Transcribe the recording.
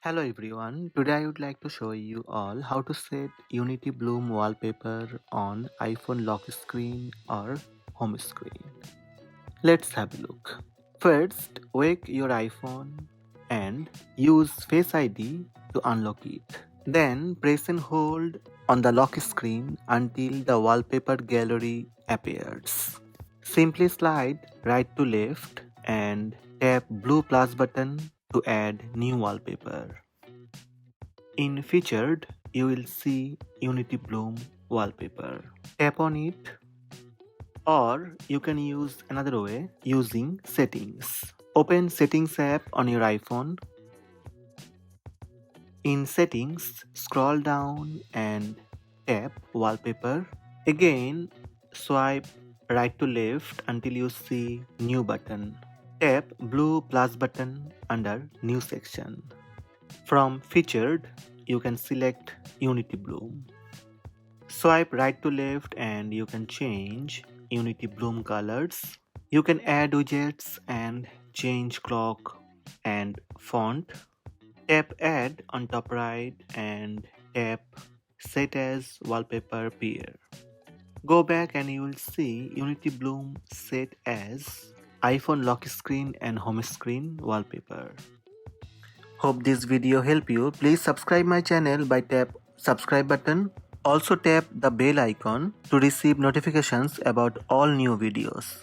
Hello everyone, today I would like to show you all how to set Unity Bloom wallpaper on iPhone lock screen or home screen. Let's have a look. First, wake your iPhone and use Face ID to unlock it. Then press and hold on the lock screen until the wallpaper gallery appears. Simply slide right to left and tap blue plus button to add new wallpaper. In Featured, you will see Unity Bloom wallpaper. Tap on it, or you can use another way using Settings. Open Settings app on your iPhone. In Settings, scroll down and tap Wallpaper. Again, swipe right to left until you see New button. Tap blue plus button under New section. From Featured, you can select Unity Bloom. Swipe right to left and you can change Unity Bloom colors. You can add widgets and change clock and font. Tap Add on top right and tap Set as Wallpaper Pair. Go back and you will see Unity Bloom set as iPhone lock screen and home screen wallpaper. Hope this video helped you. Please subscribe my channel by tap subscribe button. Also tap the bell icon to receive notifications about all new videos.